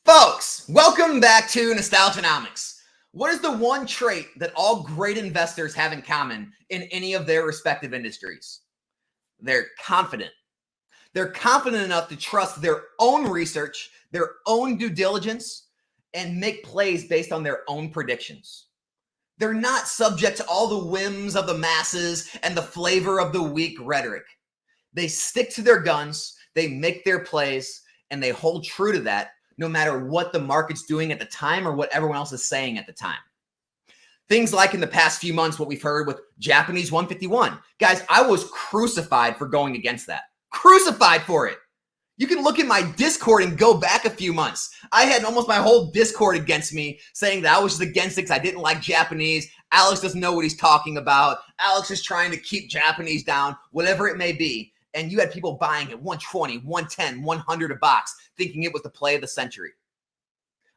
Folks, welcome back to Nostalgianomics. What is the one trait that all great investors have in common in any of their respective industries? They're confident. They're confident enough to trust their own research, their own due diligence, and make plays based on their own predictions. They're not subject to all the whims of the masses and the flavor of the weak rhetoric. They stick to their guns, they make their plays, and they hold true to that no matter what the market's doing at the time or what everyone else is saying at the time. Things like in the past few months, what we've heard with Japanese 151. Guys, I was crucified for going against that. Crucified for it. You can look at my Discord and go back a few months. I had almost my whole Discord against me saying that I was just against it because I didn't like Japanese. Alex doesn't know what he's talking about. Alex is trying to keep Japanese down, whatever it may be. And you had people buying at 120, 110, 100 a box, thinking it was the play of the century.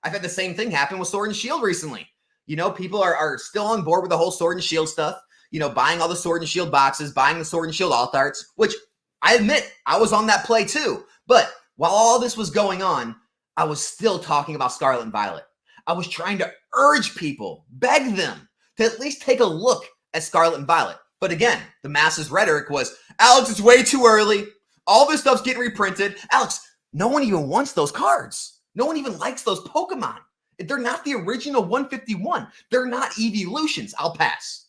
I've had the same thing happen with Sword and Shield recently. You know, people are still on board with the whole Sword and Shield stuff, you know, buying all the Sword and Shield boxes, buying the Sword and Shield alt arts, which I admit I was on that play too. But while all this was going on, I was still talking about Scarlet and Violet. I was trying to urge people, beg them to at least take a look at Scarlet and Violet. But again, the masses rhetoric was, Alex, it's way too early. All this stuff's getting reprinted. Alex, no one even wants those cards. No one even likes those Pokemon. They're not the original 151. They're not evolutions. I'll pass.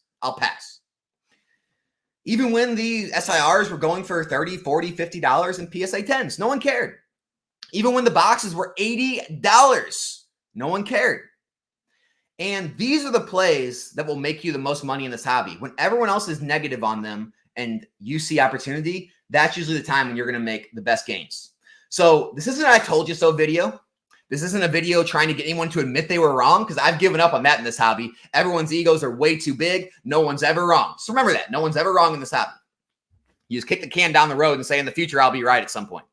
Even when the SIRs were going for $30, $40, $50 in PSA 10s, no one cared. Even when the boxes were $80, no one cared. And these are the plays that will make you the most money in this hobby. When everyone else is negative on them and you see opportunity, that's usually the time when you're going to make the best gains. So this isn't an I told you so video. This isn't a video trying to get anyone to admit they were wrong, because I've given up on that in this hobby. Everyone's egos are way too big. No one's ever wrong. So remember that. No one's ever wrong in this hobby. You just kick the can down the road and say, in the future, I'll be right at some point.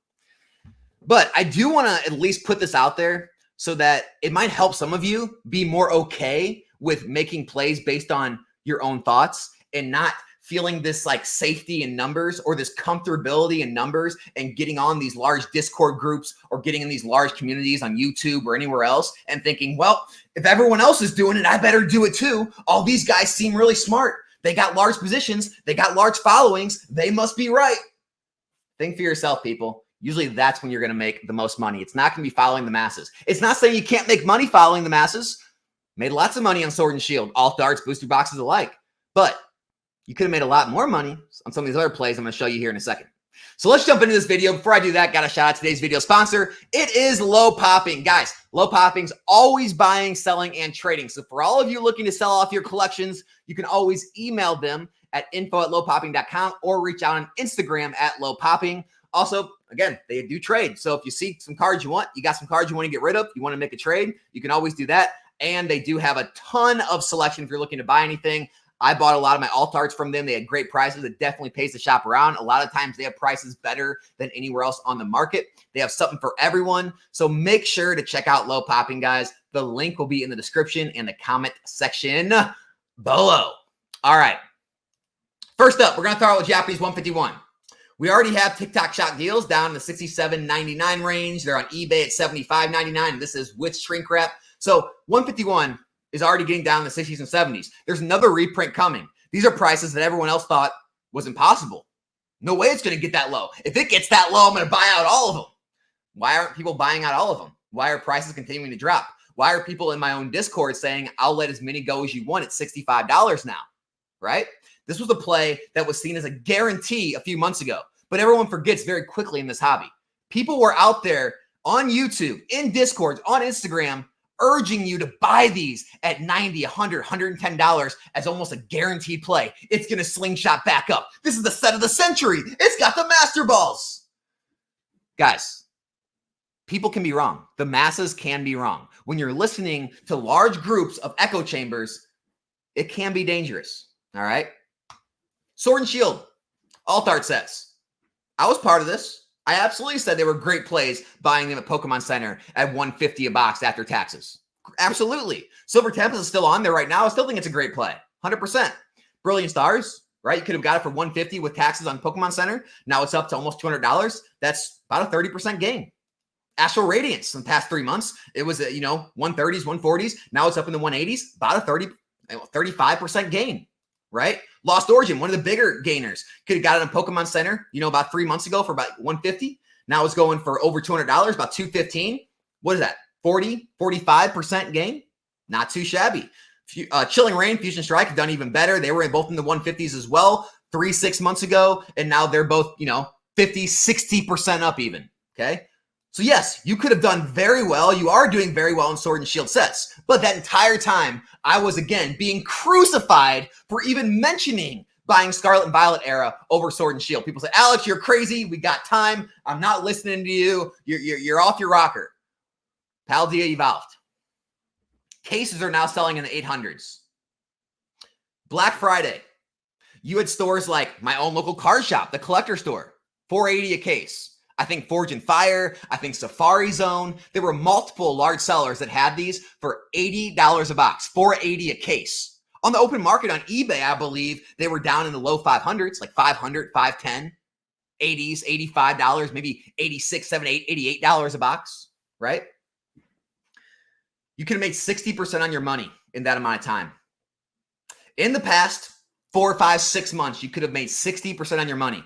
But I do want to at least put this out there so that it might help some of you be more okay with making plays based on your own thoughts and not feeling this like safety in numbers or this comfortability in numbers and getting on these large Discord groups or getting in these large communities on YouTube or anywhere else and thinking, well, if everyone else is doing it, I better do it too. All these guys seem really smart. They got large positions. They got large followings. They must be right. Think for yourself, people. Usually that's when you're going to make the most money. It's not going to be following the masses. It's not saying you can't make money following the masses. Made lots of money on Sword and Shield, alt darts, booster boxes alike. But you could have made a lot more money on some of these other plays I'm going to show you here in a second. So let's jump into this video. Before I do that, got to shout out today's video sponsor. It is Low Popping. Guys, Low Popping's always buying, selling, and trading. So for all of you looking to sell off your collections, you can always email them at info@lowpopping.com or reach out on Instagram at lowpopping. Also, again, they do trade. So if you see some cards you want, you got some cards you want to get rid of, you want to make a trade, you can always do that. And they do have a ton of selection if you're looking to buy anything. I bought a lot of my alt arts from them. They had great prices. It definitely pays to shop around. A lot of times they have prices better than anywhere else on the market. They have something for everyone. So make sure to check out Low Popping, guys. The link will be in the description and the comment section below. All right. First up, we're going to start with Japanese 151. We already have TikTok shop deals down in the $67.99 range. They're on eBay at $75.99. And this is with shrink wrap. So 151 is already getting down in the 60s and 70s. There's another reprint coming. These are prices that everyone else thought was impossible. No way it's going to get that low. If it gets that low, I'm going to buy out all of them. Why aren't people buying out all of them? Why are prices continuing to drop? Why are people in my own Discord saying, I'll let as many go as you want at $65 now, right? This was a play that was seen as a guarantee a few months ago, but everyone forgets very quickly in this hobby. People were out there on YouTube, in Discords, on Instagram, urging you to buy these at $90, $100, $110 as almost a guaranteed play. It's going to slingshot back up. This is the set of the century. It's got the Master Balls. Guys, people can be wrong. The masses can be wrong. When you're listening to large groups of echo chambers, it can be dangerous. All right? Sword and Shield, alt art sets. I was part of this. I absolutely said they were great plays buying them at Pokemon Center at $150 a box after taxes. Absolutely. Silver Tempest is still on there right now. I still think it's a great play. 100%. Brilliant Stars, right? You could have got it for $150 with taxes on Pokemon Center. Now it's up to almost $200. That's about a 30% gain. Astral Radiance in the past 3 months, it was, 130s, 140s. Now it's up in the 180s, about a 35% gain, right? Lost Origin, one of the bigger gainers. Could have got it on Pokemon Center, about 3 months ago for about 150. Now it's going for over $200, about 215. What is that? 45% gain? Not too shabby. Chilling Reign, Fusion Strike have done even better. They were both in the 150s as well 3-6 months ago, and now they're both, 50, 60% up even, okay? So yes, you could have done very well. You are doing very well in Sword and Shield sets. But that entire time, I was, again, being crucified for even mentioning buying Scarlet and Violet era over Sword and Shield. People say, Alex, you're crazy. We got time. I'm not listening to you. You're off your rocker. Paldea evolved. Cases are now selling in the 800s. Black Friday. You had stores like my own local card shop, the Collector Store, $4.80 a case. I think Forge and Fire, I think Safari Zone. There were multiple large sellers that had these for $80 a box, $4.80 a case. On the open market on eBay, I believe they were down in the low 500s, like $500, $510, $80s, $85, maybe $86, $78, $88 a box, right? You could have made 60% on your money in that amount of time. In the past 4, 5, 6 months, you could have made 60% on your money.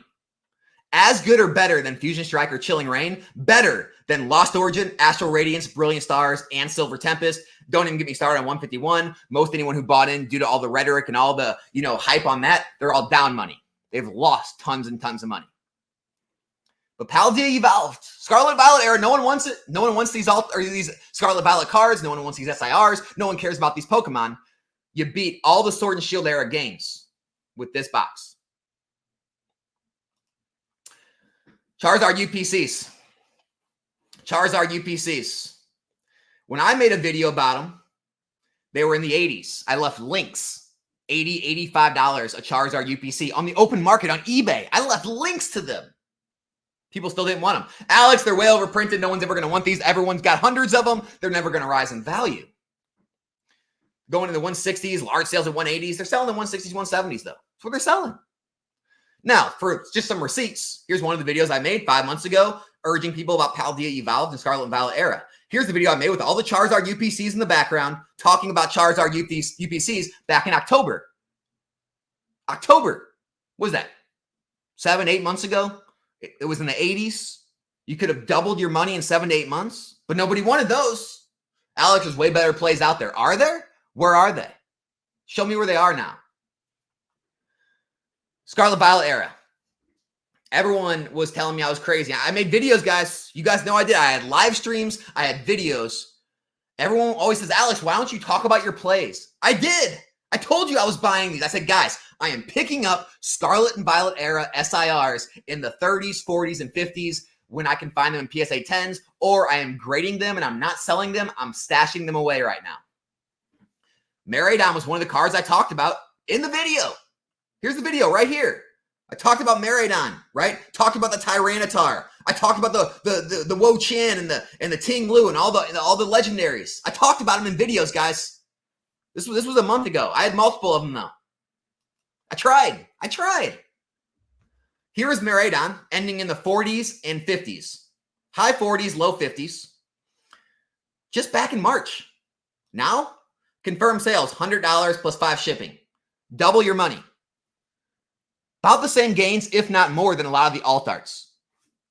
As good or better than Fusion Strike or Chilling Reign, better than Lost Origin, Astral Radiance, Brilliant Stars, and Silver Tempest. Don't even get me started on 151. Most anyone who bought in due to all the rhetoric and all the, hype on that, they're all down money. They've lost tons and tons of money. But Paldea evolved. Scarlet Violet era, no one wants it. No one wants these Scarlet Violet cards. No one wants these SIRs. No one cares about these Pokemon. You beat all the Sword and Shield era games with this box. Charizard UPCs. Charizard UPCs. When I made a video about them, they were in the 80s. I left links. $80, $85 a Charizard UPC on the open market on eBay. I left links to them. People still didn't want them. Alex, they're way overprinted. No one's ever going to want these. Everyone's got hundreds of them. They're never going to rise in value. Going in the 160s, large sales at 180s. They're selling the 160s, 170s, though. That's what they're selling. Now, for just some receipts, here's one of the videos I made 5 months ago urging people about Paldea Evolved and Scarlet and Violet era. Here's the video I made with all the Charizard UPCs in the background, talking about Charizard UPCs back in October. October. What was that? 7, 8 months ago? It was in the 80s. You could have doubled your money in 7 to 8 months, but nobody wanted those. Alex, there's way better plays out there. Are there? Where are they? Show me where they are now. Scarlet Violet era. Everyone was telling me I was crazy. I made videos, guys. You guys know I did. I had live streams. I had videos. Everyone always says, Alex, why don't you talk about your plays? I did. I told you I was buying these. I said, guys, I am picking up Scarlet and Violet era SIRs in the 30s, 40s, and 50s when I can find them in PSA 10s, or I am grading them and I'm not selling them. I'm stashing them away right now. Maraudon was one of the cards I talked about in the video. Here's the video right here. I talked about Maraudon, right? Talked about the Tyranitar. I talked about the Wo Chin and the Ting Lu and all the legendaries. I talked about them in videos, guys. This was a month ago. I had multiple of them though. I tried. Here is Maraudon ending in the 40s and 50s. High 40s, low 50s. Just back in March. Now, confirmed sales, $100 plus 5 shipping. Double your money. About the same gains, if not more, than a lot of the alt arts.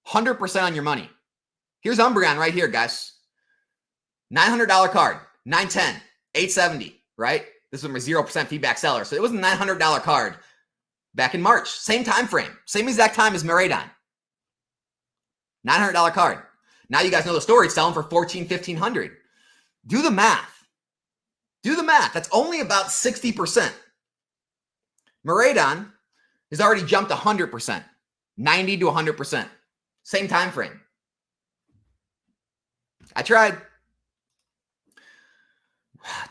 100% on your money. Here's Umbreon right here, guys. $900 card. $910. $870, right? This was my 0% feedback seller. So it was a $900 card back in March. Same time frame. Same exact time as Maraudon. $900 card. Now you guys know the story. It's selling for $1,400, $1,500. Do the math. That's only about 60%. Maraudon has already jumped 100%. 90 to 100%. Same time frame. I tried.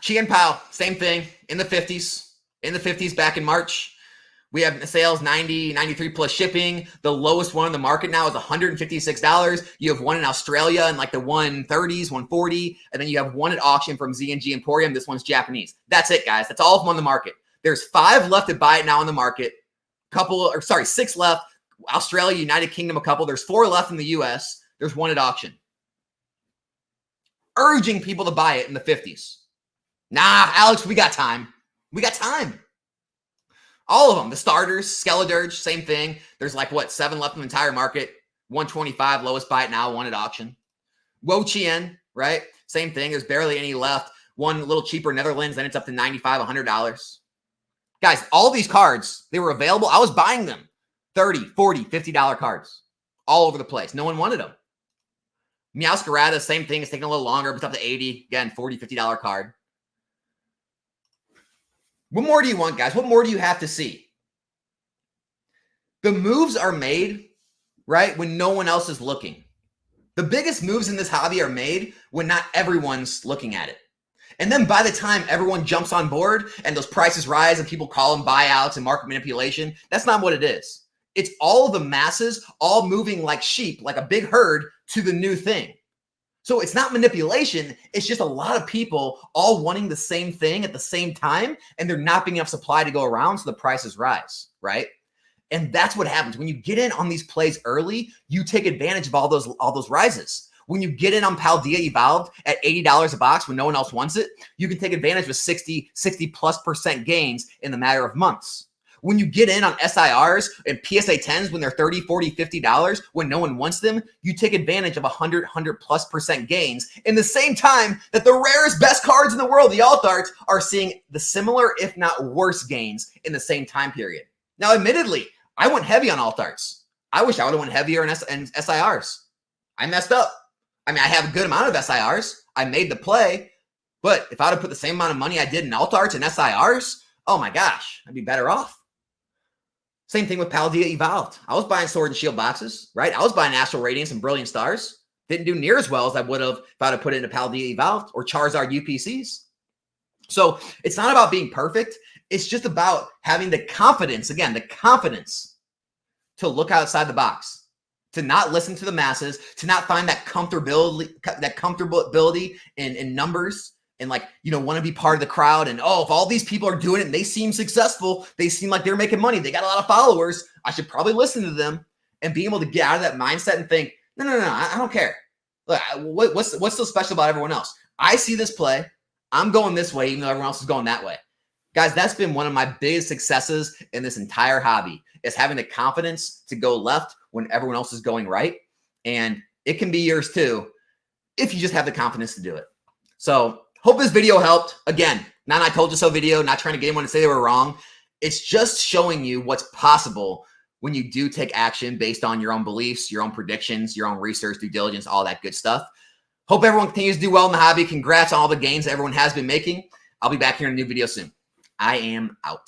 Chien Pao, same thing, in the 50s. In the 50s back in March. We have sales 90, 93 plus shipping. The lowest one on the market now is $156. You have one in Australia in like the 130s, 140. And then you have one at auction from Z&G Emporium. This one's Japanese. That's it, guys. That's all of them on the market. There's 5 left to buy it now on the market. 6 left. Australia, United Kingdom, a couple. There's 4 left in the US. There's one at auction. urging people to buy it in the 50s. Nah, Alex, we got time. We got time. All of them, the starters, Skeledirge, same thing. There's like, what, 7 left in the entire market. 125, lowest buy it now, one at auction. Wo-Chien, right? Same thing. There's barely any left. One a little cheaper, Netherlands, then it's up to $95, $100. Guys, all these cards, they were available. I was buying them. $30, $40, $50 cards. All over the place. No one wanted them. Meowscarada, same thing. It's taking a little longer, but it's up to 80. Again, $40, $50 card. What more do you want, guys? What more do you have to see? The moves are made, right, when no one else is looking. The biggest moves in this hobby are made when not everyone's looking at it. And then by the time everyone jumps on board and those prices rise and people call them buyouts and market manipulation, that's not what it is. It's all the masses all moving like sheep, like a big herd to the new thing. So it's not manipulation. It's just a lot of people all wanting the same thing at the same time, and there not being enough supply to go around, so the prices rise, right? And that's what happens. When you get in on these plays early, you take advantage of all those rises. When you get in on Paldea Evolved at $80 a box when no one else wants it, you can take advantage of 60+% gains in the matter of months. When you get in on SIRs and PSA 10s when they're $30, $40, $50 when no one wants them, you take advantage of 100+% gains in the same time that the rarest best cards in the world, the alt arts, are seeing the similar, if not worse, gains in the same time period. Now, admittedly, I went heavy on alt arts. I wish I would have went heavier in SIRs. I messed up. I mean, I have a good amount of SIRs. I made the play, but if I would have put the same amount of money I did in alt arts and SIRs, oh my gosh, I'd be better off. Same thing with Paldea Evolved. I was buying Sword and Shield boxes, right? I was buying Astral Radiance and Brilliant Stars. Didn't do near as well as I would have if I would have put it into Paldea Evolved or Charizard UPCs. So it's not about being perfect. It's just about having the confidence, again, the confidence to look outside the box, to not listen to the masses, to not find that comfortability in numbers and like, you know, want to be part of the crowd. And, oh, if all these people are doing it and they seem successful, they seem like they're making money, they got a lot of followers, I should probably listen to them, and being able to get out of that mindset and think, no, I don't care. Look, what's so special about everyone else? I see this play. I'm going this way, even though everyone else is going that way. Guys, that's been one of my biggest successes in this entire hobby, is having the confidence to go left when everyone else is going right. And it can be yours too, if you just have the confidence to do it. So hope this video helped. Again, not an I told you so video, not trying to get anyone to say they were wrong. It's just showing you what's possible when you do take action based on your own beliefs, your own predictions, your own research, due diligence, all that good stuff. Hope everyone continues to do well in the hobby. Congrats on all the gains that everyone has been making. I'll be back here in a new video soon. I am out.